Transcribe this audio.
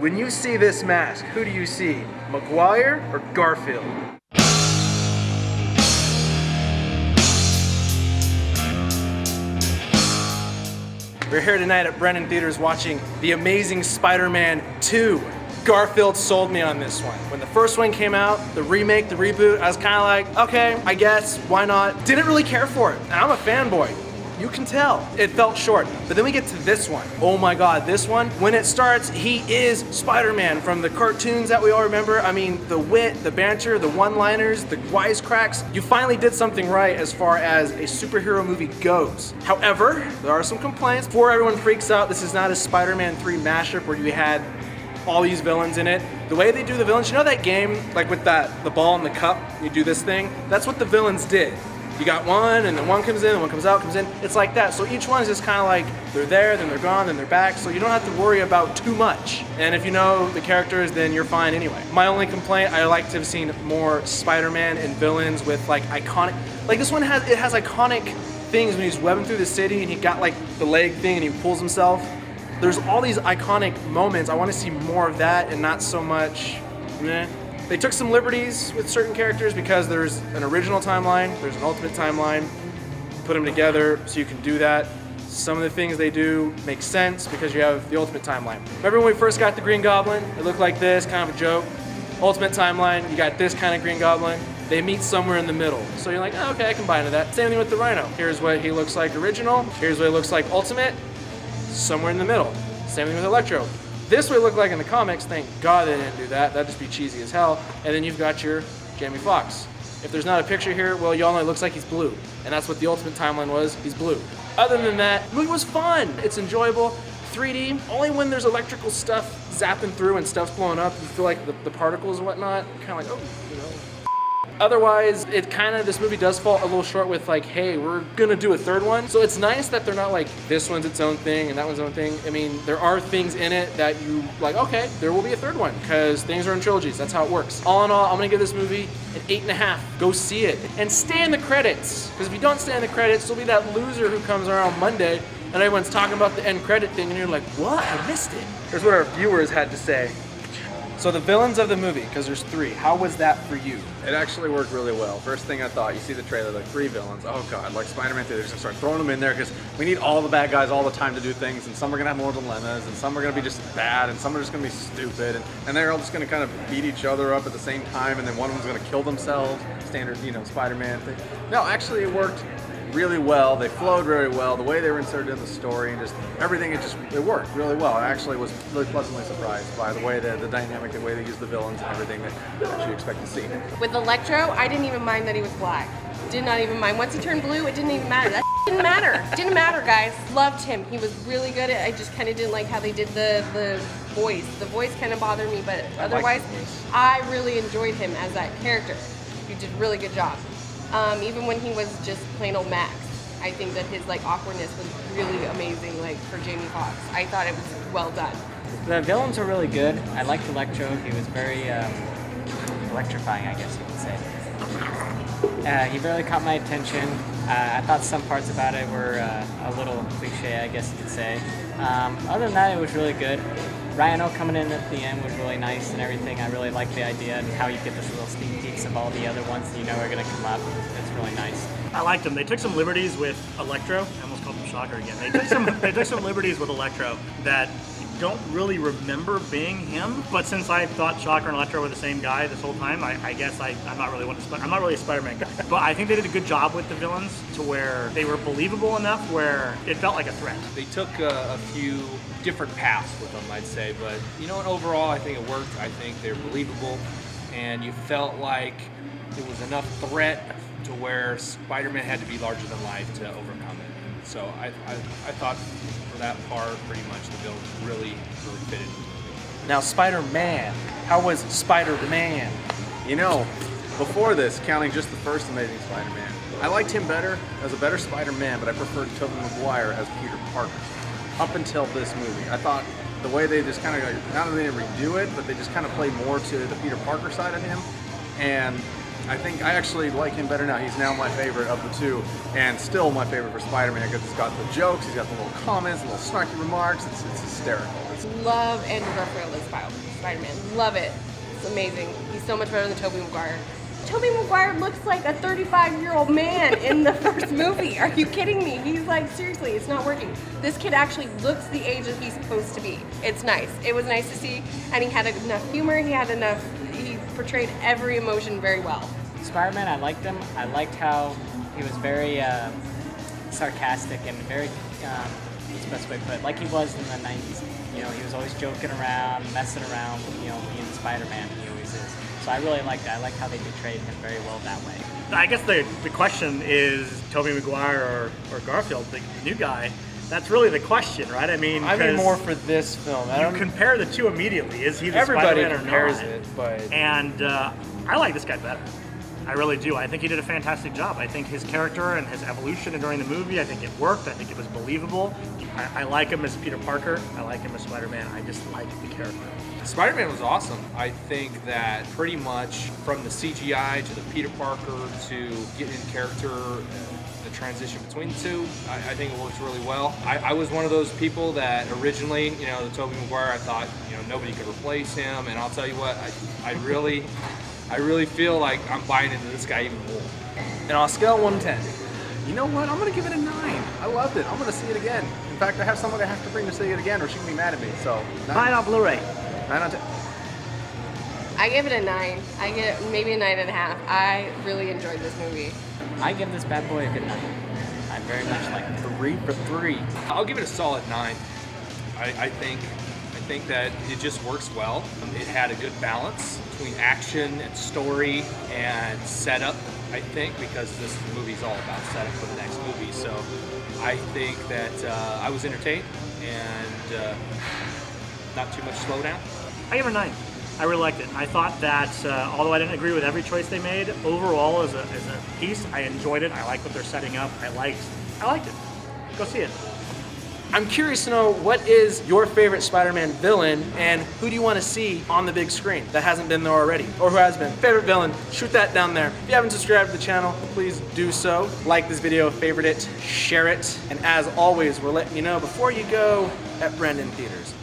When you see this mask, who do you see? Maguire or Garfield? We're here tonight at Brennan Theaters watching The Amazing Spider-Man 2. Garfield sold me on this one. When the first one came out, the remake, the reboot, I was kind of like, okay, I guess, why not? Didn't really care for it. And I'm a fanboy. You can tell. It felt short. But then we get to this one. Oh my God, this one, when it starts, he is Spider-Man from the cartoons that we all remember. I mean, the wit, the banter, the one-liners, the wisecracks. You finally did something right as far as a superhero movie goes. However, there are some complaints. Before everyone freaks out, this is not a Spider-Man 3 mashup where you had all these villains in it. The way they do the villains, you know that game, like with the ball and the cup, you do this thing? That's what the villains did. You got one, and then one comes in, and one comes out, comes in. It's like that. So each one is just kind of like, they're there, then they're gone, then they're back. So you don't have to worry about too much. And if you know the characters, then you're fine anyway. My only complaint, I like to have seen more Spider-Man and villains with like iconic, like this one has iconic things when he's webbing through the city and he got like the leg thing and he pulls himself. There's all these iconic moments. I want to see more of that and not so much meh. They took some liberties with certain characters because there's an original timeline, there's an ultimate timeline. Put them together so you can do that. Some of the things they do make sense because you have the ultimate timeline. Remember when we first got the Green Goblin? It looked like this, kind of a joke. Ultimate timeline, you got this kind of Green Goblin. They meet somewhere in the middle. So you're like, oh, okay, I can buy into that. Same thing with the Rhino. Here's what he looks like original. Here's what he looks like ultimate. Somewhere in the middle. Same thing with Electro. This would look like in the comics. Thank God they didn't do that. That'd just be cheesy as hell. And then you've got your Jamie Foxx. If there's not a picture here, well, y'all know it looks like he's blue. And that's what the ultimate timeline was. He's blue. Other than that, the movie was fun. It's enjoyable. 3D, only when there's electrical stuff zapping through and stuff's blowing up, you feel like the particles and whatnot, kind of like, oh, you know. Otherwise, this movie does fall a little short with like, hey, we're gonna do a third one. So it's nice that they're not like, this one's its own thing and that one's its own thing. I mean, there are things in it that you like, okay, there will be a third one because things are in trilogies. That's how it works. All in all, I'm gonna give this movie an 8.5. Go see it and stay in the credits. Because if you don't stay in the credits, there'll be that loser who comes around Monday and everyone's talking about the end credit thing and you're like, what? I missed it. Here's what our viewers had to say. So the villains of the movie, because there's 3, how was that for you? It actually worked really well. First thing I thought, you see the trailer, like 3 villains. Oh God, like Spider-Man 3, they're just gonna start throwing them in there because we need all the bad guys all the time to do things, and some are gonna have more dilemmas, and some are gonna be just bad, and some are just gonna be stupid, and they're all just gonna kind of beat each other up at the same time, and then one of them's gonna kill themselves. Standard, Spider-Man thing. No, actually it worked really well. They flowed very well. The way they were inserted in the story and just everything, it worked really well. I actually was really pleasantly surprised by the way the dynamic, the way they used the villains and everything that you expect to see. With Electro, I didn't even mind that he was black. Did not even mind. Once he turned blue, it didn't even matter. That didn't matter. Didn't matter, guys. Loved him. He was really good at it. I just kind of didn't like how they did the voice. The voice kind of bothered me, but otherwise, I really enjoyed him as that character. He did a really good job. Even when he was just plain old Max, I think that his awkwardness was really amazing. For Jamie Foxx, I thought it was well done. The villains were really good. I liked Electro. He was very electrifying, I guess you could say. He really caught my attention. I thought some parts about it were a little cliche, I guess you could say. Other than that, it was really good. Rhino coming in at the end was really nice and everything. I really liked the idea and how you get this little sneak peeks of all the other ones that you know are going to come up. It's really nice. I liked them. They took some liberties with Electro. I almost called him Shocker again. They took some liberties with Electro that you don't really remember being him. But since I thought Shocker and Electro were the same guy this whole time, I guess I'm not really a Spider-Man guy. But I think they did a good job with the villains to where they were believable enough where it felt like a threat. They took a few different paths with them, I'd say, but overall I think it worked. I think they're believable and you felt like there was enough threat to where Spider-Man had to be larger than life to overcome it. So I thought for that part pretty much the villains really fitted into the movie. Now Spider-Man, how was Spider-Man? Before this, counting just the first Amazing Spider-Man, I liked him better as a better Spider-Man, but I preferred Tobey Maguire as Peter Parker. Up until this movie, I thought the way they just kind of, not only they didn't redo it, but they just kind of played more to the Peter Parker side of him. And I think I actually like him better now. He's now my favorite of the two, and still my favorite for Spider-Man because he's got the jokes, he's got the little comments, the little snarky remarks. It's hysterical. Love Andrew Garfield as Spider-Man. Love it. It's amazing. He's so much better than Tobey Maguire. Tobey Maguire looks like a 35-year-old man in the first movie. Are you kidding me? He's like, seriously, it's not working. This kid actually looks the age that he's supposed to be. It's nice. It was nice to see, and he had enough humor. He portrayed every emotion very well. Spider-Man, I liked him. I liked how he was very sarcastic and very, what's the best way to put it, like he was in the 90s. You know, he was always joking around, messing around, you know, being Spider-Man, he always is. So I really liked it. I like how they portrayed him very well that way. I guess the question is Tobey Maguire or Garfield, the new guy. That's really the question, right? I mean more for this film. You compare the two immediately. Is he the Everybody Spider-Man or compares not? it, but And I like this guy better. I really do. I think he did a fantastic job. I think his character and his evolution during the movie, I think it worked. I think it was believable. I like him as Peter Parker. I like him as Spider-Man. I just like the character. Spider-Man was awesome. I think that pretty much from the CGI to the Peter Parker to getting in character, the transition between the two, I think it works really well. I was one of those people that originally, you know, the Tobey Maguire, I thought, you know, nobody could replace him, and I'll tell you what, I really feel like I'm buying into this guy even more. and on a scale of 1 to 10, You know what? I'm gonna give it a 9. I loved it. I'm gonna see it again. In fact, I have someone I have to bring to see it again, or she can be mad at me. So 9 on Blu-ray. 9 on 10. I give it a 9. I get maybe a 9.5. I really enjoyed this movie. I give this bad boy a good 9. I very much like it. 3 for 3. I'll give it a solid 9. I think that it just works well. It had a good balance between action and story and setup, I think, because this movie's all about setup for the next movie. So I think that I was entertained and not too much slowdown. I give it a 9. I really liked it. I thought that, although I didn't agree with every choice they made, overall as a piece, I enjoyed it. I like what they're setting up. I liked it. Go see it. I'm curious to know, what is your favorite Spider-Man villain, and who do you want to see on the big screen that hasn't been there already, or who has been? Favorite villain, shoot that down there. If you haven't subscribed to the channel, please do so. Like this video, favorite it, share it, and as always, we're letting you know before you go at Brendan Theaters.